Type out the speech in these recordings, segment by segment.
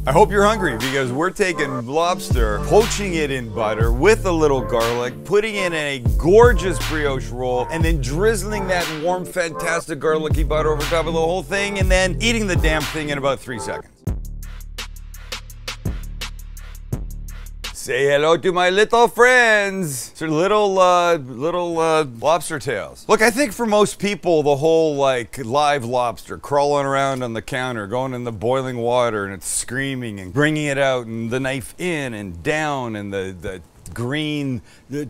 I hope you're hungry because we're taking lobster, poaching it in butter with a little garlic, putting it in a gorgeous brioche roll, and then drizzling that warm, fantastic garlicky butter over top of the whole thing, and then eating the damn thing in about 3 seconds. Say hello to my little friends. So little lobster tails. Look, I think for most people, the whole like live lobster crawling around on the counter, going in the boiling water and it's screaming and bringing it out and the knife in and down and the green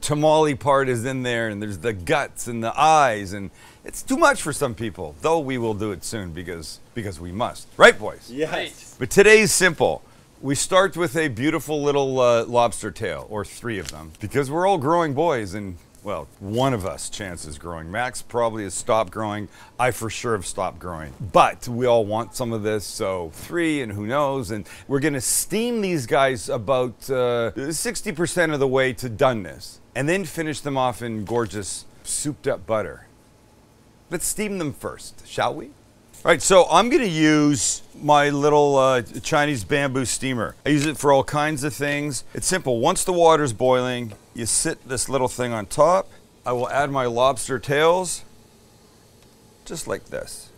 tamale part is in there and there's the guts and the eyes and it's too much for some people, though we will do it soon because we must. Right, boys? Yes. But today's simple. We start with a beautiful little lobster tail, or 3 of them, because we're all growing boys and, well, one of us chance is growing. Max probably has stopped growing. I for sure have stopped growing. But we all want some of this, so 3 and who knows. And we're gonna steam these guys about 60% of the way to doneness, and then finish them off in gorgeous souped up butter. Let's steam them first, shall we? All right, so I'm gonna use my little Chinese bamboo steamer. I use it for all kinds of things. It's simple. Once the water's boiling, you sit this little thing on top. I will add my lobster tails, just like this.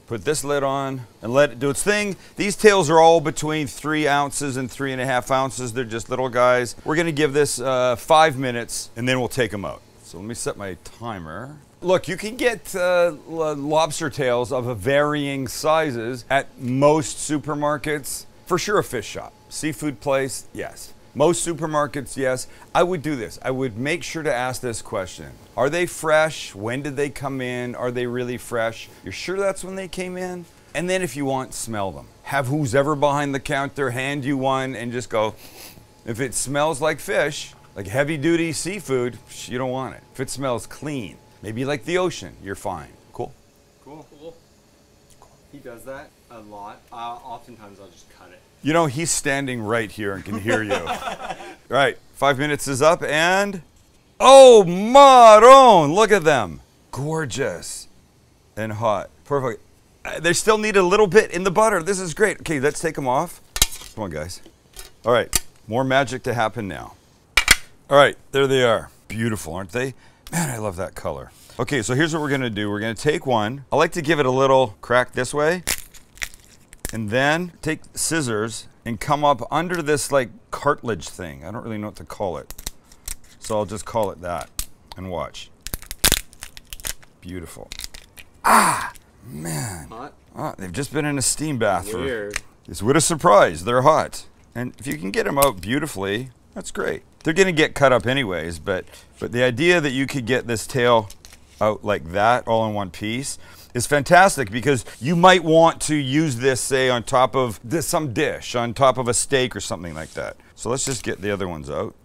Put this lid on and let it do its thing. These tails are all between 3 ounces and 3.5 ounces. They're just little guys. We're gonna give this 5 minutes and then we'll take them out. So let me set my timer. Look, you can get lobster tails of varying sizes at most supermarkets. For sure a fish shop. Seafood place, yes. Most supermarkets, yes. I would do this. I would make sure to ask this question. Are they fresh? When did they come in? Are they really fresh? You're sure that's when they came in? And then if you want, smell them. Have who's ever behind the counter hand you one and just go, if it smells like fish, like heavy duty seafood, you don't want it. If it smells clean, maybe like the ocean, you're fine. Cool? Cool. He does that a lot. Oftentimes I'll just cut it. You know, he's standing right here and can hear you. All right, 5 minutes is up and, oh, Maron, look at them. Gorgeous and hot. Perfect. They still need a little bit in the butter. This is great. Okay, let's take them off. Come on, guys. All right, more magic to happen now. All right, there they are. Beautiful, aren't they? Man, I love that color. Okay, so here's what we're gonna do. We're gonna take one. I like to give it a little crack this way, and then take scissors and come up under this like cartilage thing. I don't really know what to call it. So I'll just call it that and watch. Beautiful. Ah, man. Hot? Ah, they've just been in a steam bath. Weird. It's what a surprise, they're hot. And if you can get them out beautifully, that's great. They're gonna get cut up anyways, but the idea that you could get this tail out like that, all in one piece, is fantastic because you might want to use this, say, on top of some dish, on top of a steak or something like that. So let's just get the other ones out.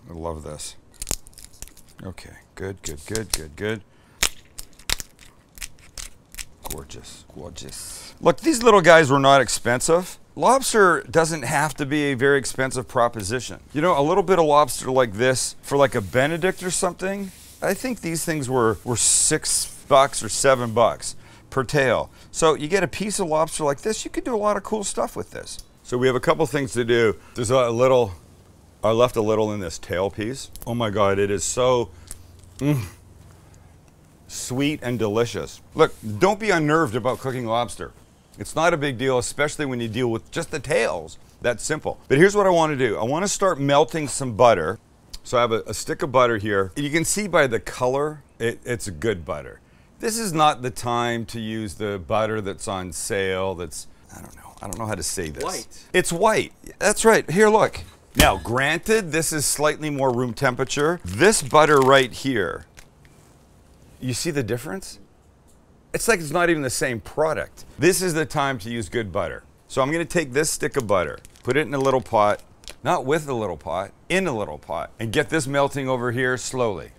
I love this. Okay, good. Gorgeous. Look, these little guys were not expensive. Lobster doesn't have to be a very expensive proposition. You know, a little bit of lobster like this for like a Benedict or something, I think these things were $6 or $7 per tail. So you get a piece of lobster like this, you could do a lot of cool stuff with this. So we have a couple things to do. There's a little, I left a little in this tail piece. Oh my God, it is so, sweet and delicious. Look, don't be unnerved about cooking lobster. It's not a big deal, especially when you deal with just the tails. That's simple. But here's what I want to do. I want to start melting some butter. So I have a stick of butter here. You can see by the color, it's a good butter. This is not the time to use the butter that's on sale. That's, I don't know how to say this. White. It's white. That's right. Here, look. Now, granted, this is slightly more room temperature. This butter right here, you see the difference? It's like it's not even the same product. This is the time to use good butter. So I'm gonna take this stick of butter, put it in a little pot, not with a little pot, in a little pot, and get this melting over here slowly.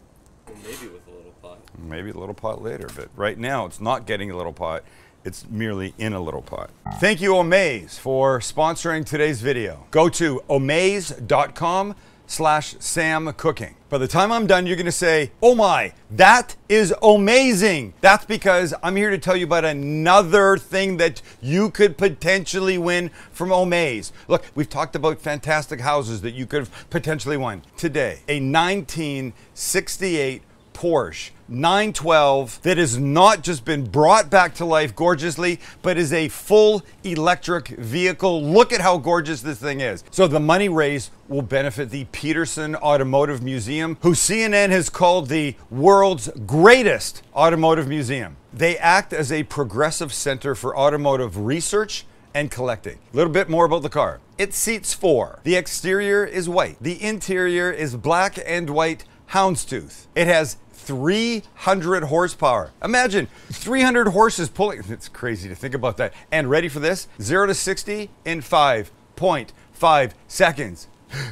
Well, maybe with a little pot. Maybe a little pot later, but right now it's not getting a little pot, it's merely in a little pot. Thank you, Omaze, for sponsoring today's video. Go to omaze.com Sam Cooking. By the time I'm done, you're gonna say, oh my, that is amazing. That's because I'm here to tell you about another thing that you could potentially win from Omaze. Look, we've talked about fantastic houses that you could have potentially won. Today, a 1968 Porsche 912 that has not just been brought back to life gorgeously, but is a full electric vehicle. Look at how gorgeous this thing is. So the money raised will benefit the Peterson Automotive Museum, who CNN has called the world's greatest automotive museum. They act as a progressive center for automotive research and collecting. A little bit more about the car. It seats 4. The exterior is white. The interior is black and white houndstooth. It has 300 horsepower. Imagine 300 horses pulling. It's crazy to think about that. And ready for this? 0 to 60 in 5.5 seconds.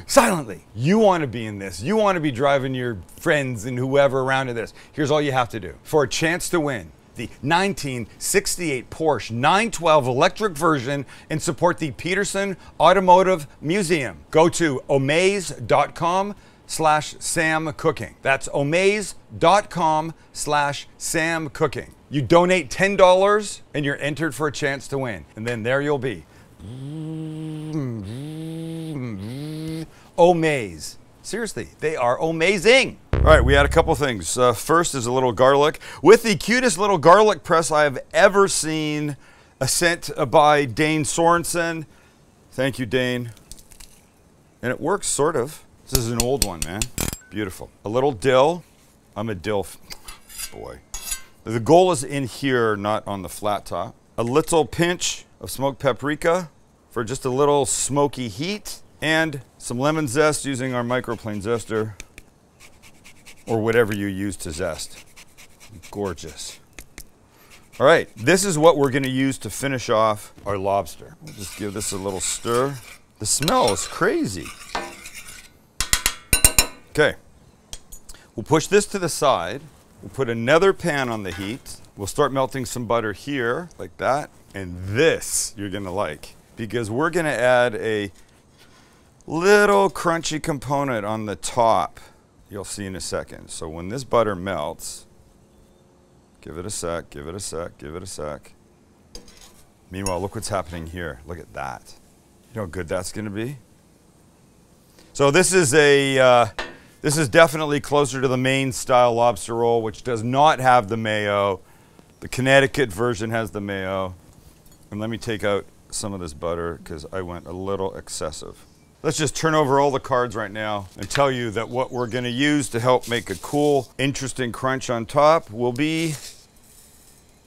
Silently. You want to be in this. You want to be driving your friends and whoever around in this. Here's all you have to do. For a chance to win the 1968 Porsche 912 electric version and support the Peterson Automotive Museum, go to omaze.com/Sam Cooking. That's omaze.com/Sam Cooking. You donate $10 and you're entered for a chance to win. And then there you'll be. Omaze. Seriously, they are amazing. All right, we had a couple things. First is a little garlic. With the cutest little garlic press I have ever seen, sent by Dane Sorensen. Thank you, Dane. And it works, sort of. This is an old one, man. Beautiful. A little dill. I'm a dill boy. The goal is in here, not on the flat top. A little pinch of smoked paprika for just a little smoky heat. And some lemon zest using our microplane zester, or whatever you use to zest. Gorgeous. All right, this is what we're gonna use to finish off our lobster. We'll just give this a little stir. The smell is crazy. Okay, we'll push this to the side. We'll put another pan on the heat. We'll start melting some butter here, like that. And this you're gonna like, because we're gonna add a little crunchy component on the top. You'll see in a second. So when this butter melts, give it a sec, give it a sec, give it a sec. Meanwhile, look what's happening here. Look at that. You know how good that's gonna be? So this is definitely closer to the Maine style lobster roll, which does not have the mayo. The Connecticut version has the mayo. And let me take out some of this butter because I went a little excessive. Let's just turn over all the cards right now and tell you that what we're gonna use to help make a cool, interesting crunch on top will be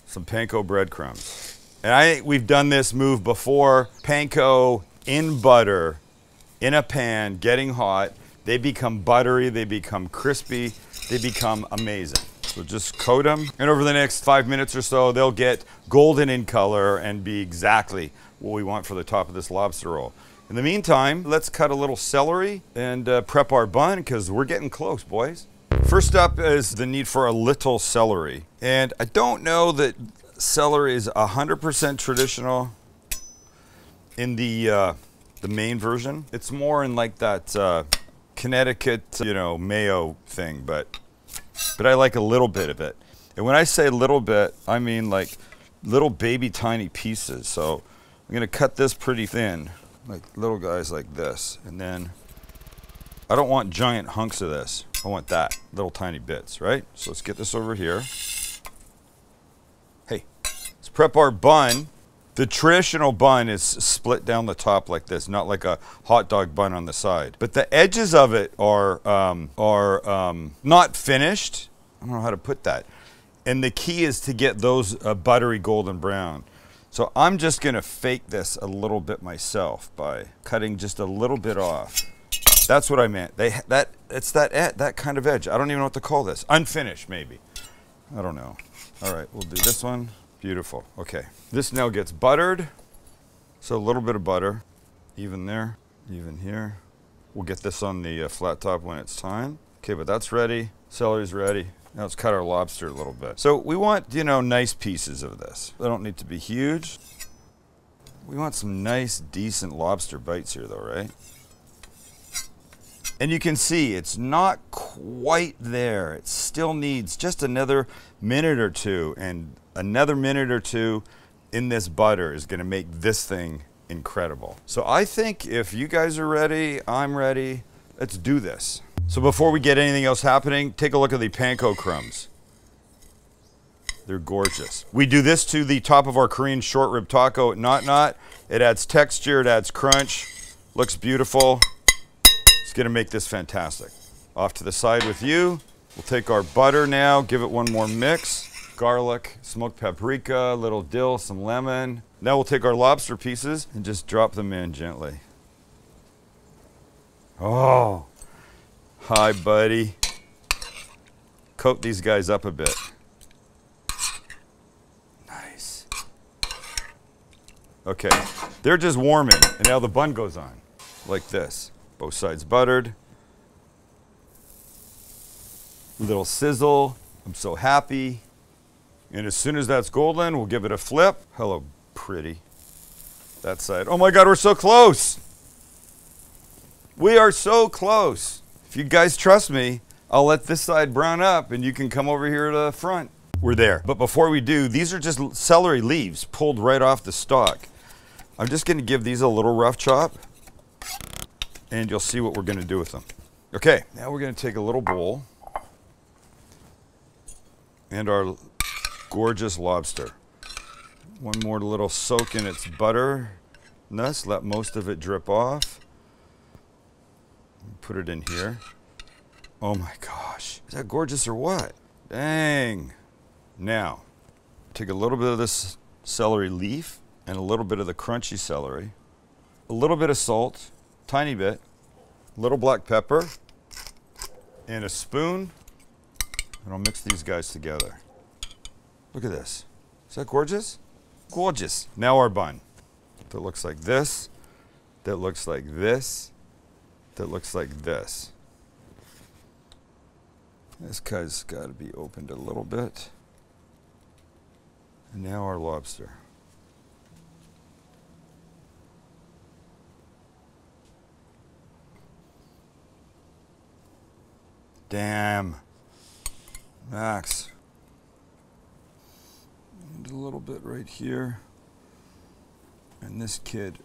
some Panko breadcrumbs. And we've done this move before. Panko in butter, in a pan, getting hot. They become buttery, they become crispy, they become amazing. So just coat them, and over the next 5 minutes or so, they'll get golden in color and be exactly what we want for the top of this lobster roll. In the meantime, let's cut a little celery and prep our bun, because we're getting close, boys. First up is the need for a little celery. And I don't know that celery is 100% traditional in the Maine version. It's more in like that Connecticut, you know, mayo thing, but I like a little bit of it. And when I say little bit, I mean like little baby tiny pieces. So I'm gonna cut this pretty thin, like little guys like this. And then I don't want giant hunks of this. I want that, little tiny bits, right? So let's get this over here. Hey, let's prep our bun. The traditional bun is split down the top like this, not like a hot dog bun on the side. But the edges of it are not finished. I don't know how to put that. And the key is to get those buttery golden brown. So I'm just gonna fake this a little bit myself by cutting just a little bit off. That's what I meant. It's that kind of edge. I don't even know what to call this. Unfinished, maybe. I don't know. All right, we'll do this one. Beautiful. Okay. This now gets buttered. So a little bit of butter, even there, even here. We'll get this on the flat top when it's time. Okay, but that's ready. Celery's ready. Now let's cut our lobster a little bit. So we want, you know, nice pieces of this. They don't need to be huge. We want some nice, decent lobster bites here though, right? And you can see it's not quite there. It still needs just another minute or two, and another minute or two in this butter is gonna make this thing incredible. So I think if you guys are ready, I'm ready, let's do this. So before we get anything else happening, take a look at the Panko crumbs. They're gorgeous. We do this to the top of our Korean short rib taco at Not. It adds texture, it adds crunch, looks beautiful. It's gonna make this fantastic. Off to the side with you. We'll take our butter now, give it one more mix. Garlic, smoked paprika, little dill, some lemon. Now we'll take our lobster pieces and just drop them in gently. Oh, hi buddy. Coat these guys up a bit. Nice. Okay, they're just warming, and now the bun goes on, like this. Both sides buttered. Little sizzle. I'm so happy. And as soon as that's golden, we'll give it a flip. Hello, pretty. That side. Oh my God, we're so close. We are so close. If you guys trust me, I'll let this side brown up and you can come over here to the front. We're there. But before we do, these are just celery leaves pulled right off the stalk. I'm just gonna give these a little rough chop, and you'll see what we're gonna do with them. Okay, now we're gonna take a little bowl and our gorgeous lobster. One more little soak in its butterness, let most of it drip off. Put it in here. Oh my gosh, is that gorgeous or what? Dang. Now, take a little bit of this celery leaf and a little bit of the crunchy celery, a little bit of salt, tiny bit, little black pepper, and a spoon, and I'll mix these guys together. Look at this. Is that gorgeous? Gorgeous. Now our bun. That looks like this, that looks like this, that looks like this. This guy's got to be opened a little bit. And now our lobster. Damn. Max. And a little bit right here. And this kid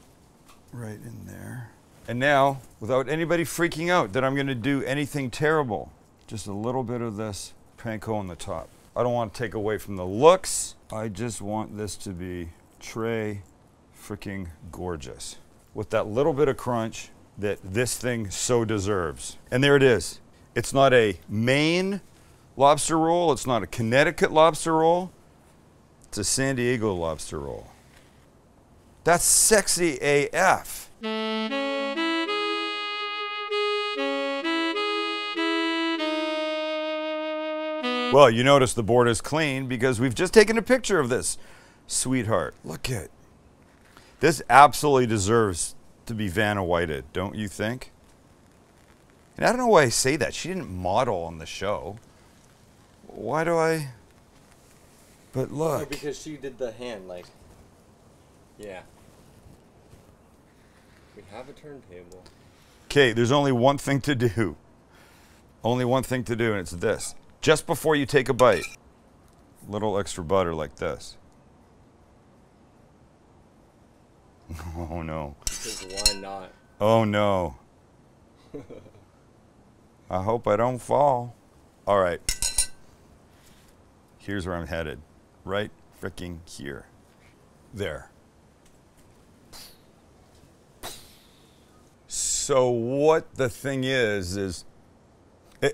right in there. And now, without anybody freaking out that I'm going to do anything terrible, just a little bit of this panko on the top. I don't want to take away from the looks. I just want this to be tray freaking gorgeous with that little bit of crunch that this thing so deserves. And there it is. It's not a Maine lobster roll. It's not a Connecticut lobster roll. It's a San Diego lobster roll. That's sexy AF. Well, you notice the board is clean because we've just taken a picture of this sweetheart. Look at this. Absolutely deserves to be Vanna Whited, don't you think? And I don't know why I say that. She didn't model on the show. Why do I? But look. Oh, because she did the hand, like. Yeah. We have a turntable. Okay, there's only one thing to do. Only one thing to do, and it's this. Just before you take a bite, little extra butter like this. Oh no. Because why not? Oh no. I hope I don't fall. All right. Here's where I'm headed. Right freaking here. There. So what the thing is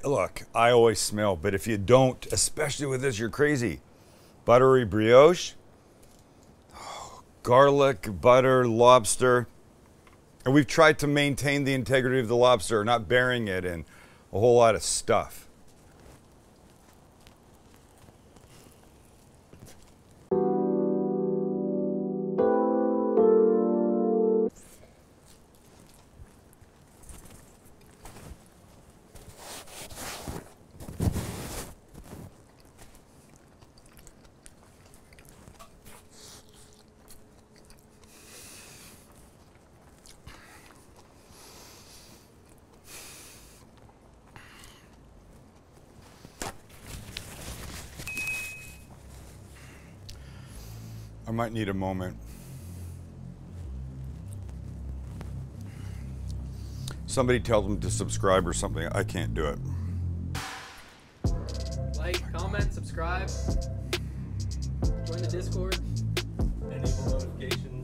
look, I always smell, but if you don't, especially with this, you're crazy. Buttery brioche, garlic, butter, lobster. And we've tried to maintain the integrity of the lobster, not burying it in a whole lot of stuff. I might need a moment. Somebody tell them to subscribe or something. I can't do it. Like, comment, subscribe, join the Discord. Enable notifications.